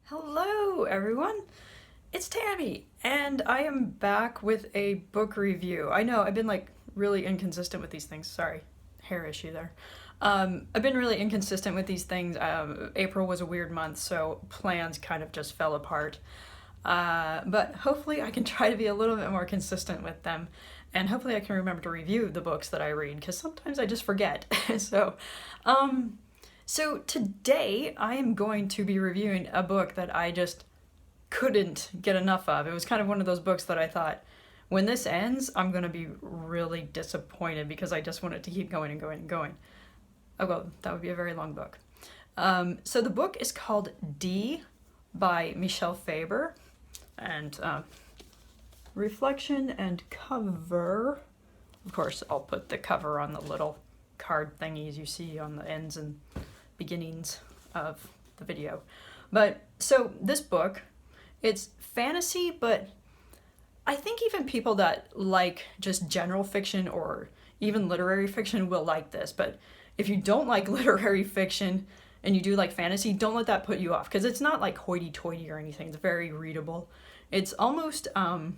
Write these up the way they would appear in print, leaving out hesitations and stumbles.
Hello everyone, it's Tammie, and I am back with a book review. I know, I've been really inconsistent with these things, sorry, hair issue there. I've been really inconsistent with these things. April was a weird month, so plans kind of just fell apart. But hopefully I can try to be a little bit more consistent with them, and hopefully I can remember to review the books that I read, because sometimes I just forget. Um, so today I am going to be reviewing a book that I just couldn't get enough of. It was kind of one of those books that I thought, when this ends, I'm going to be really disappointed because I just want it to keep going and going and going. Oh, well, that would be a very long book. So the book is called D by Michel Faber, and reflection and cover. Of course, I'll put the cover on the little card thingies you see on the ends and beginnings of the video. But so this book, it's fantasy, but I think even people that like just general fiction or even literary fiction will like this. But if you don't like literary fiction and you do like fantasy, don't let that put you off, because it's not like hoity-toity or anything. It's very readable. It's almost, I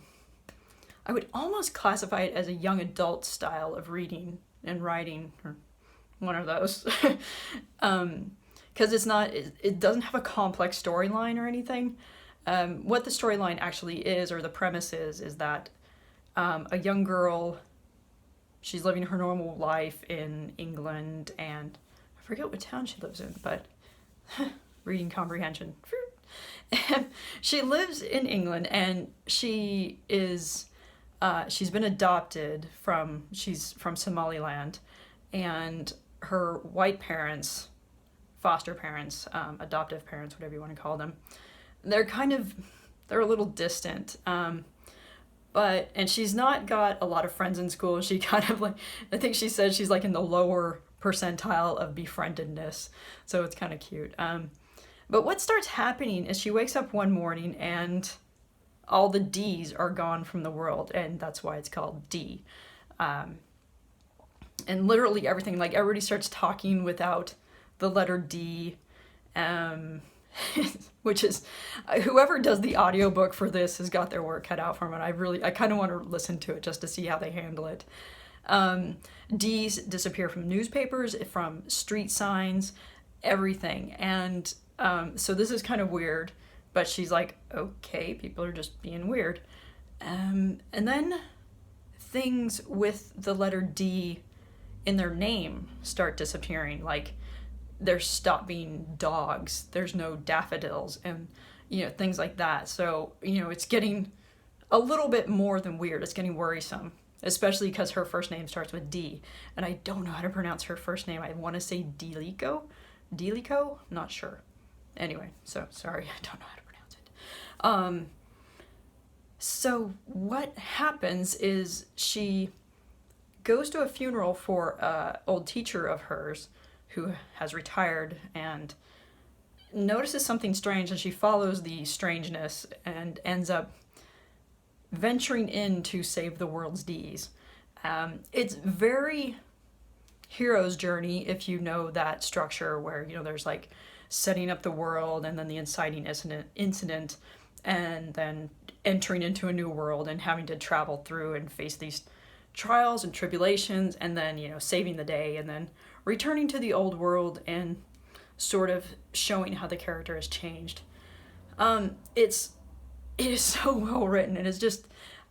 would almost classify it as a young adult style of reading and writing, or one of those. Because it doesn't have a complex storyline or anything. What the storyline actually is, or the premise is that a young girl, she's living her normal life in England, and I forget what town she lives in, but reading comprehension. She lives in England, and she's been adopted she's from Somaliland, and her white parents, foster parents, adoptive parents, whatever you want to call them, they're a little distant. And she's not got a lot of friends in school. She kind of I think she says she's in the lower percentile of befriendedness. So it's kind of cute. But what starts happening is she wakes up one morning and all the D's are gone from the world, and that's why it's called D. And literally everything, everybody starts talking without the letter D, which is, whoever does the audiobook for this has got their work cut out for them, and I kind of want to listen to it just to see how they handle it. D's disappear from newspapers, from street signs, everything, and so this is kind of weird, but she's like, okay, people are just being weird. And then things with the letter D in their name start disappearing. There stop being dogs, there's no daffodils, and things like that. So it's getting a little bit more than weird. It's getting worrisome, especially because her first name starts with D, and I don't know how to pronounce her first name. I want to say Delico, not sure. Anyway, so sorry, I don't know how to pronounce it. So what happens is she goes to a funeral for an old teacher of hers who has retired, and notices something strange, and she follows the strangeness and ends up venturing in to save the world's D's. It's very hero's journey, if you know that structure where there's setting up the world, and then the inciting incident, and then entering into a new world and having to travel through and face these trials and tribulations, and then saving the day, and then returning to the old world and sort of showing how the character has changed. It is so well written, and it's just,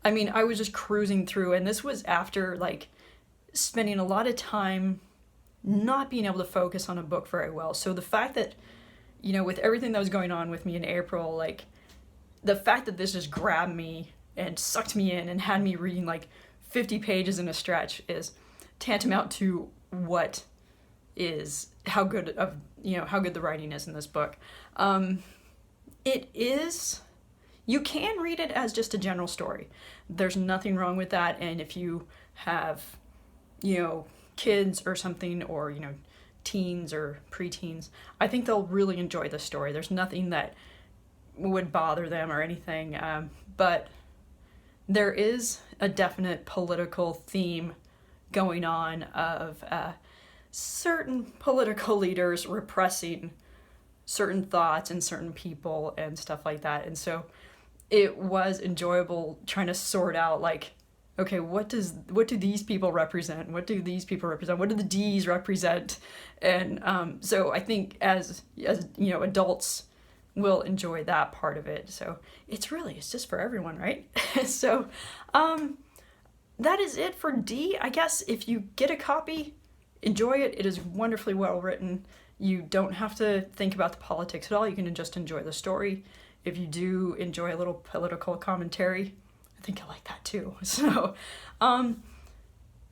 I was just cruising through, and this was after spending a lot of time not being able to focus on a book very well. So the fact that with everything that was going on with me in April, the fact that this just grabbed me and sucked me in and had me reading 50 pages in a stretch is tantamount to how good the writing is in this book. You can read it as just a general story. There's nothing wrong with that, and if you have kids or something, or teens or preteens, I think they'll really enjoy the story. There's nothing that would bother them or anything, but there is a definite political theme going on of certain political leaders repressing certain thoughts and certain people and stuff like that. And so it was enjoyable trying to sort out, like, okay, what do these people represent? What do these people represent? What do the D's represent? And so I think as adults will enjoy that part of it. So it's just for everyone, right? So that is it for D. I guess if you get a copy, enjoy it. It is wonderfully well written. You don't have to think about the politics at all. You can just enjoy the story. If you do enjoy a little political commentary, I think I like that too. So,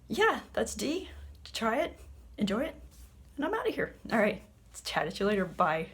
yeah, that's D. Try it, enjoy it, and I'm out of here. All right, let's chat at you later. Bye.